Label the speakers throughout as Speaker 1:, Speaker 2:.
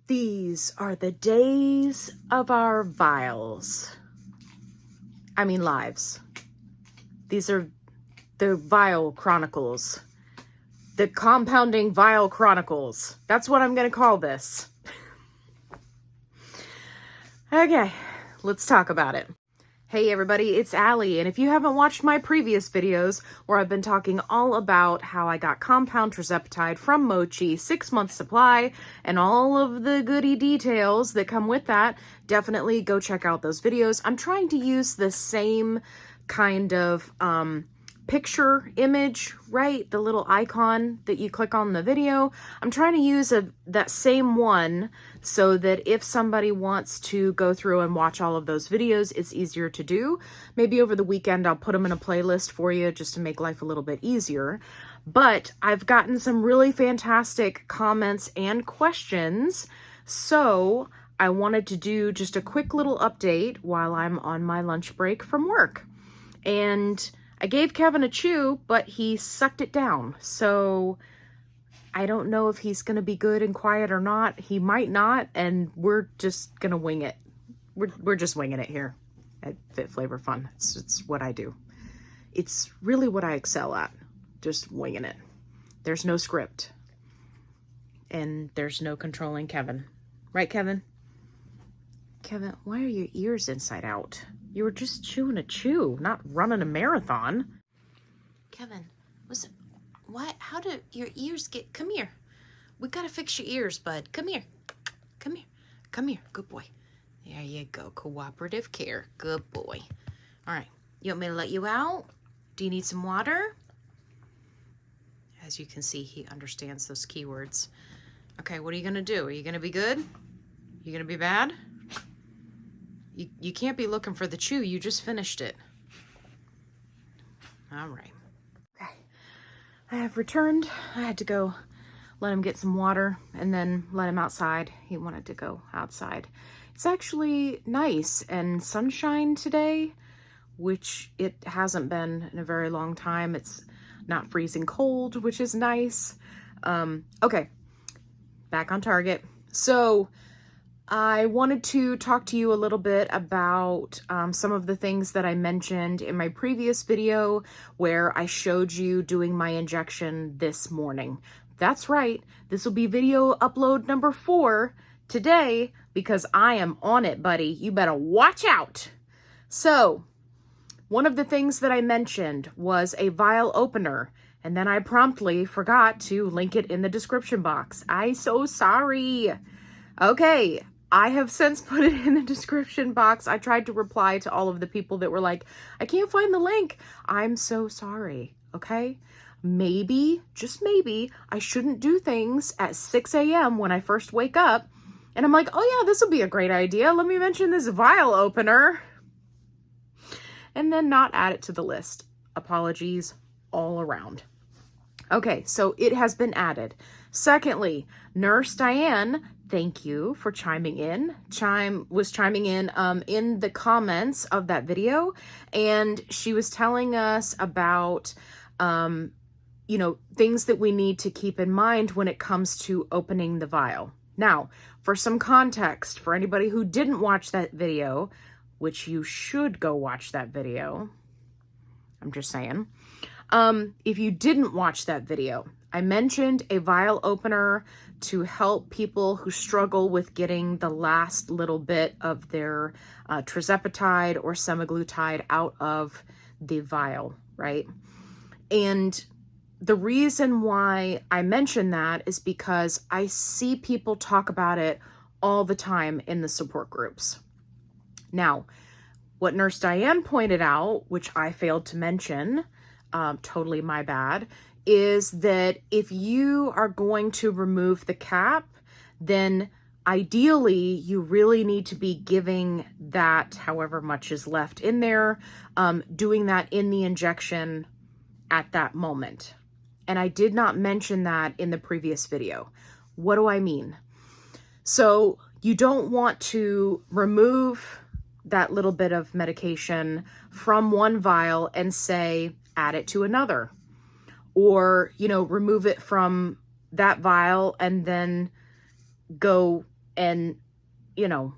Speaker 1: These are the days of our vials. I mean lives. These are the Vial Chronicles. The compounding Vial Chronicles. That's what I'm going to call this. Okay, let's talk about it. Hey everybody, it's Allie, and if you haven't watched my previous videos where I've been talking all about how I got compound Tirzepatide from Mochi, 6-month supply, and all of the goody details that come with that, definitely go check out those videos. I'm trying to use the same kind of picture image, right? The little icon that you click on the video. I'm trying to use that same one so that if somebody wants to go through and watch all of those videos, it's easier to do. Maybe over the weekend, I'll put them in a playlist for you just to make life a little bit easier. But I've gotten some really fantastic comments and questions. So I wanted to do just a quick little update while I'm on my lunch break from work. And I gave Kevin a chew, but he sucked it down. So I don't know if he's going to be good and quiet or not. He might not, and we're just going to wing it. We're just winging it here at Fit Flavor Fun. It's what I do. It's really what I excel at. Just winging it. There's no script. And there's no controlling Kevin. Right, Kevin? Kevin, why are your ears inside out? You were just chewing a chew, not running a marathon. Kevin, what? How did your ears get? Come here. We gotta fix your ears, bud. Come here. Come here. Come here. Good boy. There you go. Cooperative care. Good boy. All right. You want me to let you out? Do you need some water? As you can see, he understands those keywords. Okay, what are you gonna do? Are you gonna be good? You gonna be bad? You can't be looking for the chew. You just finished it. All right. Okay. I have returned. I had to go let him get some water and then let him outside. He wanted to go outside. It's actually nice and sunshine today, which it hasn't been in a very long time. It's not freezing cold, which is nice. Okay. Back on target. So I wanted to talk to you a little bit about some of the things that I mentioned in my previous video where I showed you doing my injection this morning. That's right. This will be video upload number 4 today because I am on it, buddy. You better watch out. So one of the things that I mentioned was a vial opener, and then I promptly forgot to link it in the description box. I'm so sorry. Okay. I have since put it in the description box. I tried to reply to all of the people that were like, I can't find the link. I'm so sorry, okay? Maybe, just maybe, I shouldn't do things at 6 a.m. when I first wake up. And I'm like, oh yeah, this will be a great idea. Let me mention this vial opener. And then not add it to the list. Apologies all around. Okay, so it has been added. Secondly, Nurse Diane, thank you for chiming in. Was chiming in the comments of that video, and she was telling us about, things that we need to keep in mind when it comes to opening the vial. Now, for some context, for anybody who didn't watch that video, which you should go watch that video, I'm just saying. If you didn't watch that video, I mentioned a vial opener to help people who struggle with getting the last little bit of their Tirzepatide or Semaglutide out of the vial, right? And the reason why I mention that is because I see people talk about it all the time in the support groups. Now, what Nurse Diane pointed out, which I failed to mention, totally my bad, is that if you are going to remove the cap, then ideally you really need to be giving that however much is left in there, doing that in the injection at that moment. And I did not mention that in the previous video. What do I mean? So you don't want to remove that little bit of medication from one vial and say, add it to another. Or, remove it from that vial and then go and, you know,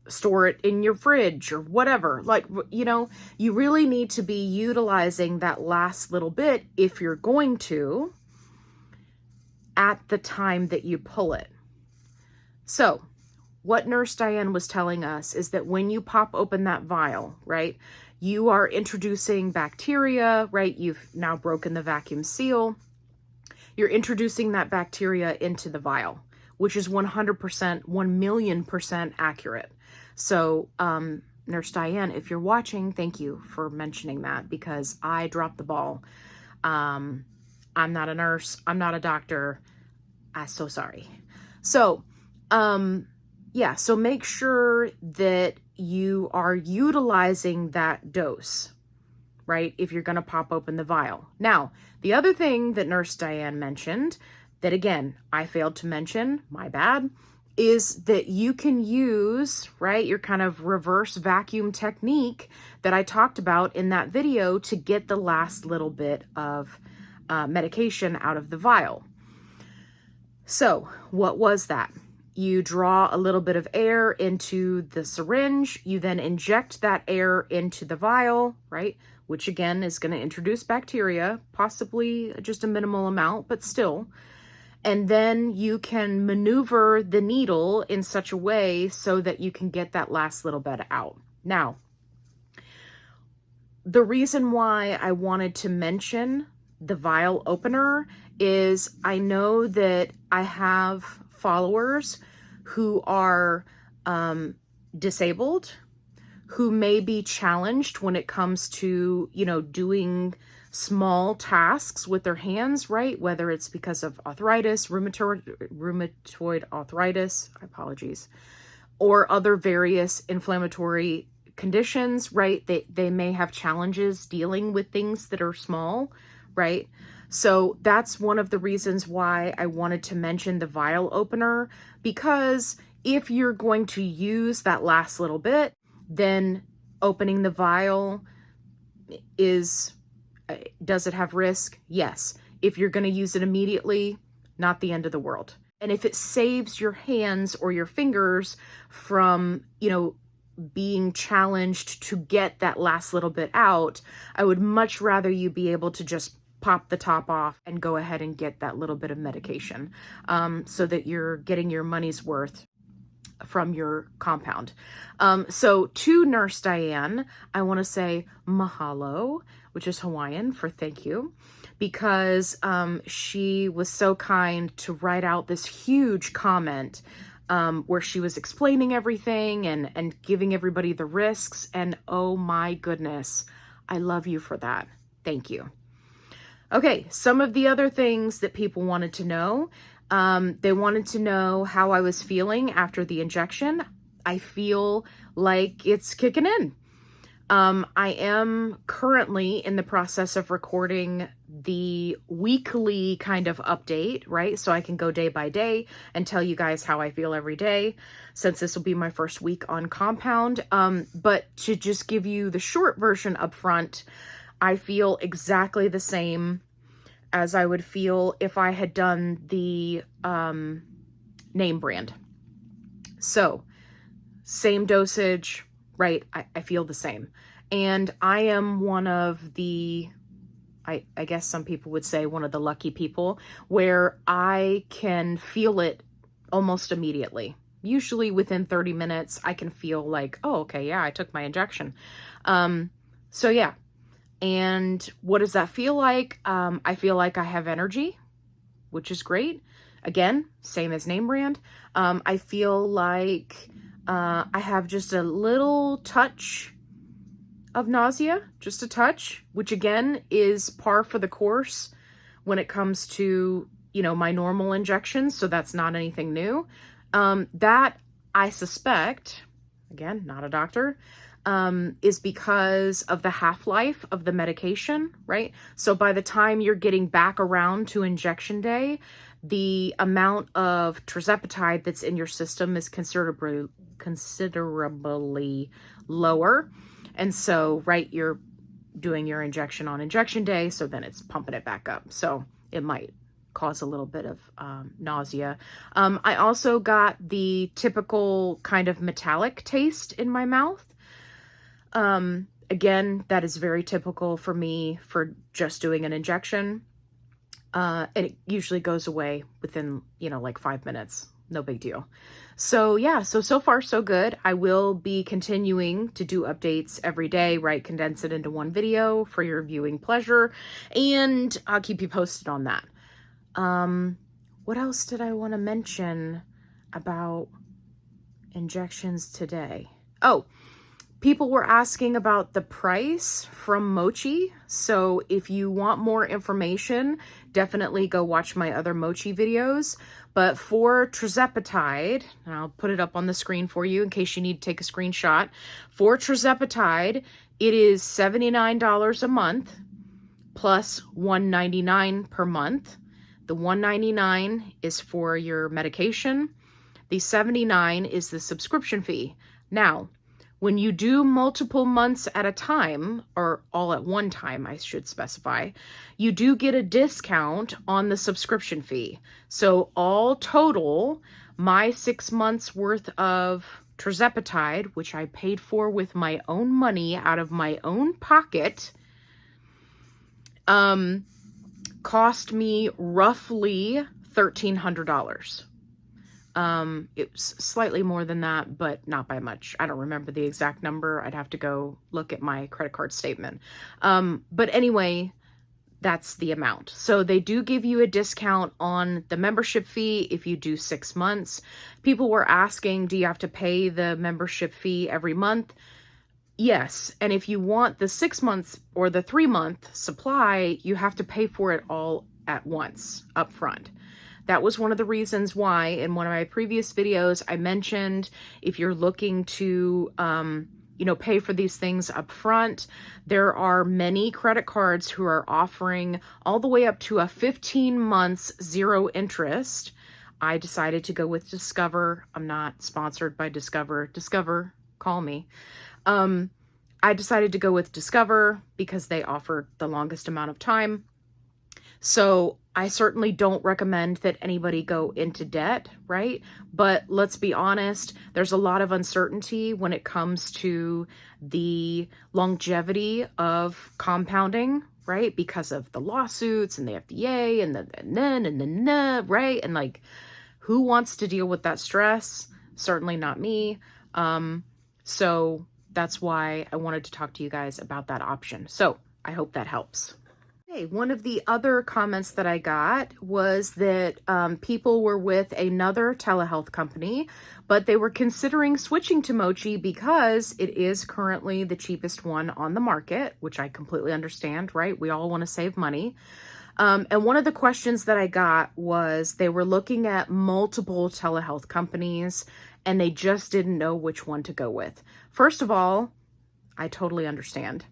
Speaker 1: store it in your fridge or whatever. Like, you know, you really need to be utilizing that last little bit, if you're going to, at the time that you pull it. So what Nurse Diane was telling us is that when you pop open that vial, right, you are introducing bacteria, right? You've now broken the vacuum seal. You're introducing that bacteria into the vial, which is 100%, 1,000,000% accurate. So, Nurse Diane, if you're watching, thank you for mentioning that, because I dropped the ball. I'm not a nurse. I'm not a doctor. I'm so sorry. So, yeah, so make sure that you are utilizing that dose, right? If you're going to pop open the vial. Now, the other thing that Nurse Diane mentioned, that again, I failed to mention, my bad, is that you can use, right, your kind of reverse vacuum technique that I talked about in that video to get the last little bit of medication out of the vial. So what was that? You draw a little bit of air into the syringe. You then inject that air into the vial, right? Which again is going to introduce bacteria, possibly just a minimal amount, but still. And then you can maneuver the needle in such a way so that you can get that last little bit out. Now, the reason why I wanted to mention the vial opener is I know that I have followers who are disabled, who may be challenged when it comes to, you know, doing small tasks with their hands, right? Whether it's because of arthritis, rheumatoid arthritis, apologies, or other various inflammatory conditions, right? They may have challenges dealing with things that are small, right? So that's one of the reasons why I wanted to mention the vial opener, because if you're going to use that last little bit, then opening the vial does it have risk? Yes. If you're going to use it immediately, not the end of the world. And if it saves your hands or your fingers from, you know, being challenged to get that last little bit out, I would much rather you be able to just pop the top off and go ahead and get that little bit of medication, so that you're getting your money's worth from your compound. So to Nurse Diane, I want to say mahalo, which is Hawaiian for thank you, because she was so kind to write out this huge comment where she was explaining everything and giving everybody the risks. And oh my goodness, I love you for that. Thank you. Okay, some of the other things that people wanted to know. They wanted to know how I was feeling after the injection. I feel like it's kicking in. I am currently in the process of recording the weekly kind of update, right? So I can go day by day and tell you guys how I feel every day, since this will be my first week on compound. But to just give you the short version up front, I feel exactly the same as I would feel if I had done the name brand. So same dosage, right? I feel the same. And I am one of the, I guess some people would say one of the lucky people, where I can feel it almost immediately. Usually within 30 minutes, I can feel like, oh, okay, yeah, I took my injection. So yeah. And what does that feel like? I feel like I have energy, which is great. Again, same as name brand. I feel like I have just a little touch of nausea, just a touch, which again is par for the course when it comes to, you know, my normal injections. So that's not anything new. That I suspect, again, not a doctor, is because of the half-life of the medication, right? So by the time you're getting back around to injection day, the amount of Tirzepatide that's in your system is considerably lower. And so, right, you're doing your injection on injection day, so then it's pumping it back up. So it might cause a little bit of nausea. I also got the typical kind of metallic taste in my mouth. Again, that is very typical for me for just doing an injection. And it usually goes away within, like 5 minutes. No big deal. So yeah, so far so good. I will be continuing to do updates every day, right? Condense it into one video for your viewing pleasure, and I'll keep you posted on that. What else did I want to mention about injections today? Oh, people were asking about the price from Mochi. So if you want more information, definitely go watch my other Mochi videos. But for Tirzepatide, and I'll put it up on the screen for you in case you need to take a screenshot. For Tirzepatide, it is $79 a month plus $199 per month. The $199 is for your medication. The $79 is the subscription fee. Now, when you do multiple months at a time, or all at one time, I should specify, you do get a discount on the subscription fee. So all total, my 6 months worth of Tirzepatide, which I paid for with my own money out of my own pocket, cost me roughly $1,300. It was slightly more than that, but not by much. I don't remember the exact number. I'd have to go look at my credit card statement. But anyway, that's the amount. So they do give you a discount on the membership fee if you do 6 months. People were asking, do you have to pay the membership fee every month? Yes. And if you want the 6 months or the 3-month supply, you have to pay for it all at once up front. That was one of the reasons why in one of my previous videos I mentioned if you're looking to, pay for these things up front, there are many credit cards who are offering all the way up to a 15 months 0 interest. I decided to go with Discover. I'm not sponsored by Discover. Discover, call me. I decided to go with Discover because they offered the longest amount of time. So I certainly don't recommend that anybody go into debt, right? But let's be honest, there's a lot of uncertainty when it comes to the longevity of compounding, right? Because of the lawsuits and the FDA and the right? And like, who wants to deal with that stress? Certainly not me. So that's why I wanted to talk to you guys about that option. So I hope that helps. Okay, one of the other comments that I got was that people were with another telehealth company, but they were considering switching to Mochi because it is currently the cheapest one on the market, which I completely understand, right? We all want to save money. And one of the questions that I got was they were looking at multiple telehealth companies and they just didn't know which one to go with. First of all, I totally understand.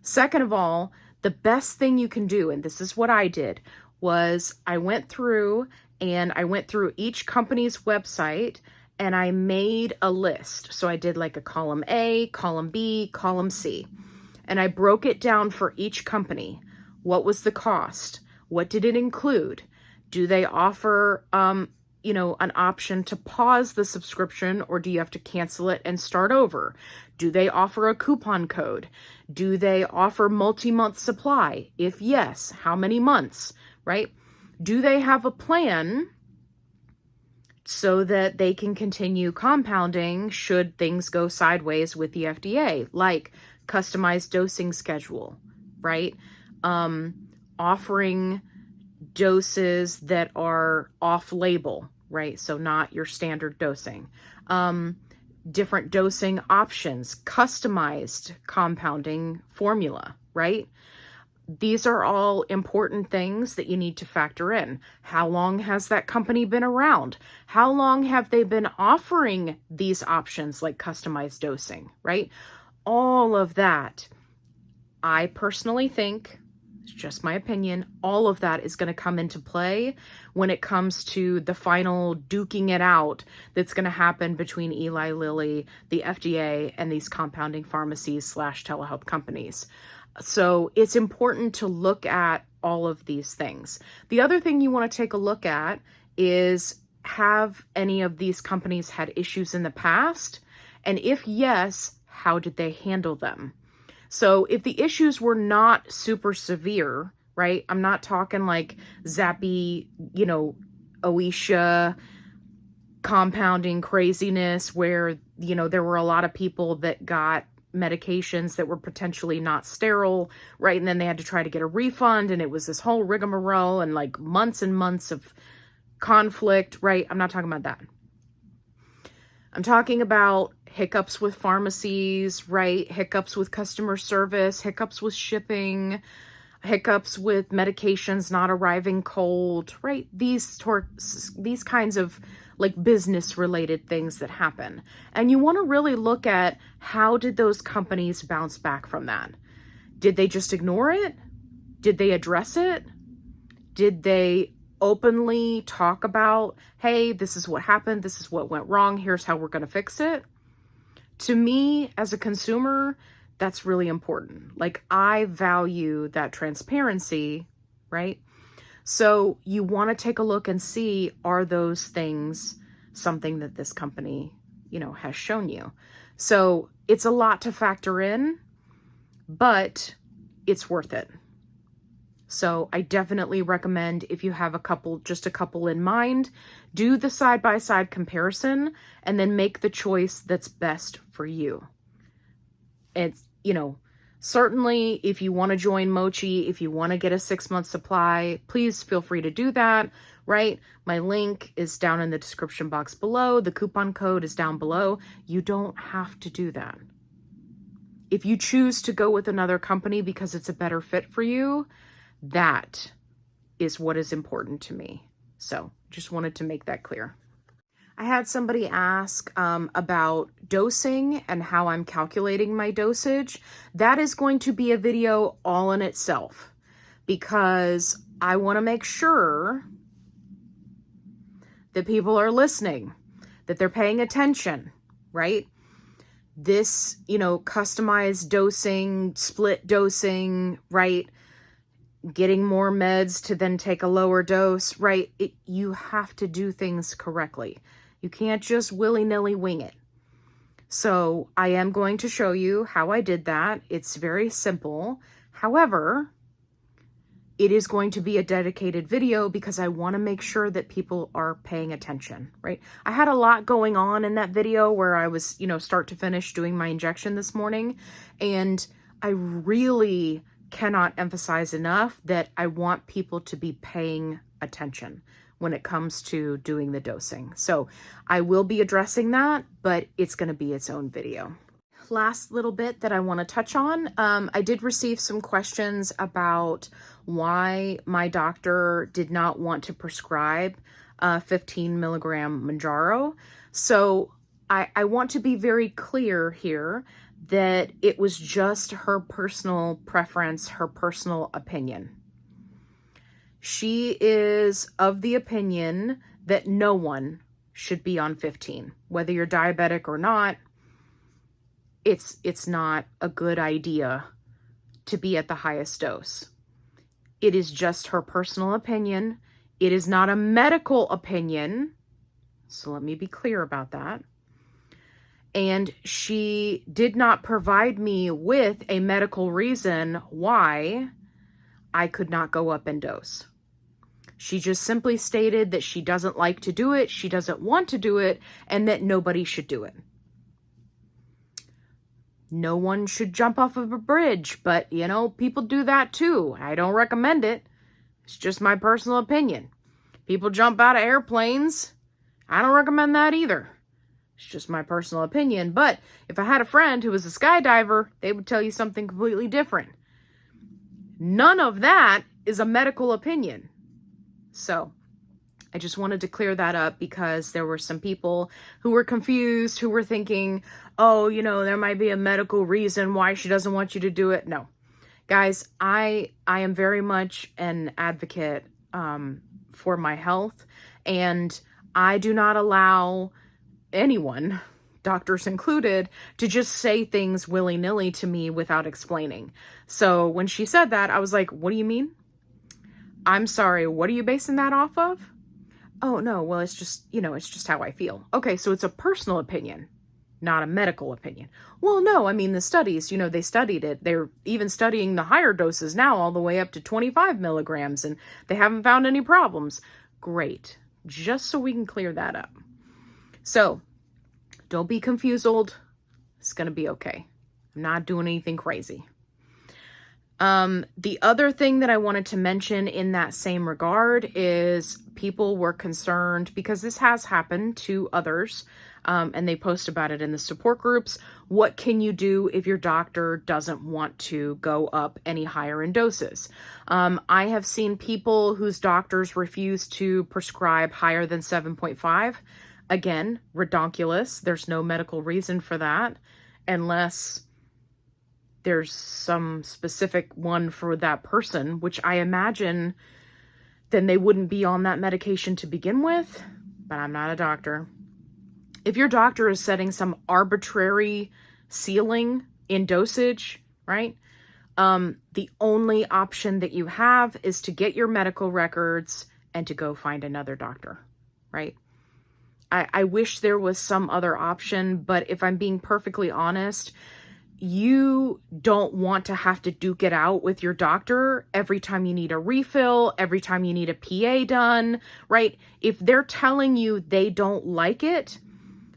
Speaker 1: Second of all, the best thing you can do, and this is what I did, was I went through each company's website and I made a list. So I did like a column A, column B, column C, and I broke it down for each company. What was the cost? What did it include? Do they offer, an option to pause the subscription, or do you have to cancel it and start over? Do they offer a coupon code? Do they offer multi-month supply? If yes, how many months, right? Do they have a plan so that they can continue compounding should things go sideways with the FDA, like customized dosing schedule, right? Offering doses that are off-label, right? So not your standard dosing. Different dosing options, customized compounding formula, right? These are all important things that you need to factor in. How long has that company been around? How long have they been offering these options like customized dosing, right? All of that, I personally think, it's just my opinion, all of that is going to come into play when it comes to the final duking it out that's going to happen between Eli Lilly, the FDA, and these compounding pharmacies / telehealth companies. So it's important to look at all of these things. The other thing you want to take a look at is, have any of these companies had issues in the past? And if yes, how did they handle them? So if the issues were not super severe, right? I'm not talking like zappy, OISHA compounding craziness where, there were a lot of people that got medications that were potentially not sterile, right? And then they had to try to get a refund, and it was this whole rigmarole and like months and months of conflict, right? I'm not talking about that. I'm talking about hiccups with pharmacies, right? Hiccups with customer service, hiccups with shipping, hiccups with medications not arriving cold, right? These kinds of like business related things that happen. And you want to really look at, how did those companies bounce back from that? Did they just ignore it? Did they address it? Did they openly talk about, hey, this is what happened, this is what went wrong, here's how we're going to fix it? To me, as a consumer, that's really important. Like, I value that transparency, right? So you want to take a look and see, are those things something that this company, has shown you? So it's a lot to factor in, but it's worth it. So I definitely recommend, if you have just a couple in mind, do the side-by-side comparison and then make the choice that's best for you. It's, certainly if you want to join Mochi, if you want to get a 6-month supply, please feel free to do that, right? My link is down in the description box below. The coupon code is down below. You don't have to do that. If you choose to go with another company because it's a better fit for you, that is what is important to me. So just wanted to make that clear. I had somebody ask about dosing and how I'm calculating my dosage. That is going to be a video all in itself, because I want to make sure that people are listening, that they're paying attention, right? This, customized dosing, split dosing, right? Getting more meds to then take a lower dose, right? You have to do things correctly. You can't just willy-nilly wing it. So I am going to show you how I did that. It's very simple. However, it is going to be a dedicated video because I want to make sure that people are paying attention, right? I had a lot going on in that video where I was, start to finish doing my injection this morning. And I really cannot emphasize enough that I want people to be paying attention when it comes to doing the dosing. So I will be addressing that, but it's going to be its own video. Last little bit that I want to touch on. I did receive some questions about why my doctor did not want to prescribe 15 milligram Mounjaro. So I want to be very clear here that it was just her personal preference, her personal opinion. She is of the opinion that no one should be on 15. Whether you're diabetic or not, it's not a good idea to be at the highest dose. It is just her personal opinion. It is not a medical opinion. So let me be clear about that. And she did not provide me with a medical reason why I could not go up in dose. She just simply stated that she doesn't like to do it, she doesn't want to do it, and that nobody should do it. No one should jump off of a bridge, but, people do that too. I don't recommend it. It's just my personal opinion. People jump out of airplanes. I don't recommend that either. It's just my personal opinion. But if I had a friend who was a skydiver, they would tell you something completely different. None of that is a medical opinion. So I just wanted to clear that up because there were some people who were confused, who were thinking, oh, there might be a medical reason why she doesn't want you to do it. No. Guys, I am very much an advocate for my health, and I do not allow anyone, doctors included, to just say things willy-nilly to me without explaining. So when she said that, I was like, what do you mean? I'm sorry, what are you basing that off of? Oh, no, well, it's just, it's just how I feel. Okay, so it's a personal opinion, not a medical opinion. Well, no, I mean, the studies, they studied it. They're even studying the higher doses now, all the way up to 25 milligrams, and they haven't found any problems. Great. Just so we can clear that up. So, don't be confused, old. It's going to be okay. I'm not doing anything crazy. The other thing that I wanted to mention in that same regard is people were concerned, because this has happened to others, and they post about it in the support groups. What can you do if your doctor doesn't want to go up any higher in doses? I have seen people whose doctors refuse to prescribe higher than 7.5. Again, redonkulous. There's no medical reason for that, unless there's some specific one for that person, which I imagine then they wouldn't be on that medication to begin with, but I'm not a doctor. If your doctor is setting some arbitrary ceiling in dosage, right? The only option that you have is to get your medical records and to go find another doctor, right? I wish there was some other option, but if I'm being perfectly honest, you don't want to have to duke it out with your doctor every time you need a refill, every time you need a PA done, right? If they're telling you they don't like it,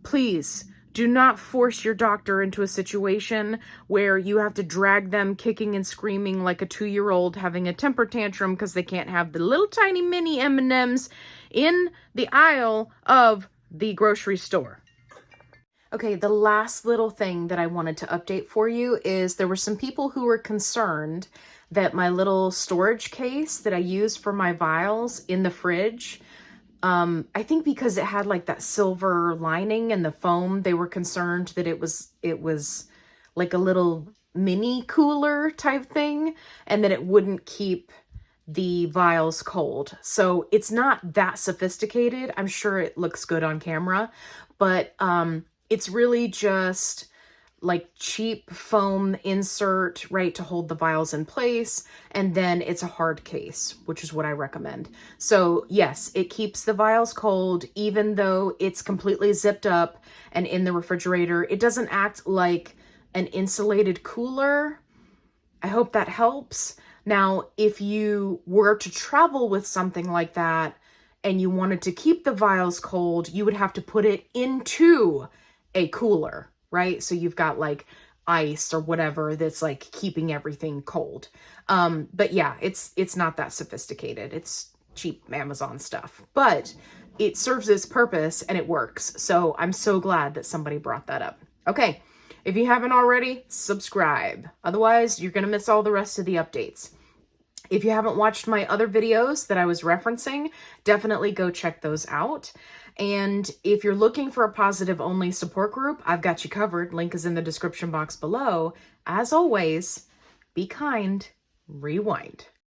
Speaker 1: please do not force your doctor into a situation where you have to drag them kicking and screaming like a 2-year-old having a temper tantrum because they can't have the little tiny mini M&Ms in the aisle of the grocery store. Okay, the last little thing that I wanted to update for you is there were some people who were concerned that my little storage case that I use for my vials in the fridge, I think because it had like that silver lining and the foam, they were concerned that it was like a little mini cooler type thing and that it wouldn't keep the vials cold. So it's not that sophisticated. I'm sure it looks good on camera, but it's really just like cheap foam insert, right, to hold the vials in place. And then it's a hard case, which is what I recommend. So yes, it keeps the vials cold, even though it's completely zipped up and in the refrigerator. It doesn't act like an insulated cooler. I hope that helps. Now, if you were to travel with something like that and you wanted to keep the vials cold, you would have to put it into a cooler, right? So you've got like ice or whatever that's like keeping everything cold. But yeah, it's not that sophisticated. It's cheap Amazon stuff, but it serves its purpose and it works. So I'm so glad that somebody brought that up. Okay. If you haven't already, subscribe. Otherwise, you're going to miss all the rest of the updates. If you haven't watched my other videos that I was referencing, definitely go check those out. And if you're looking for a positive-only support group, I've got you covered. Link is in the description box below. As always, be kind, rewind.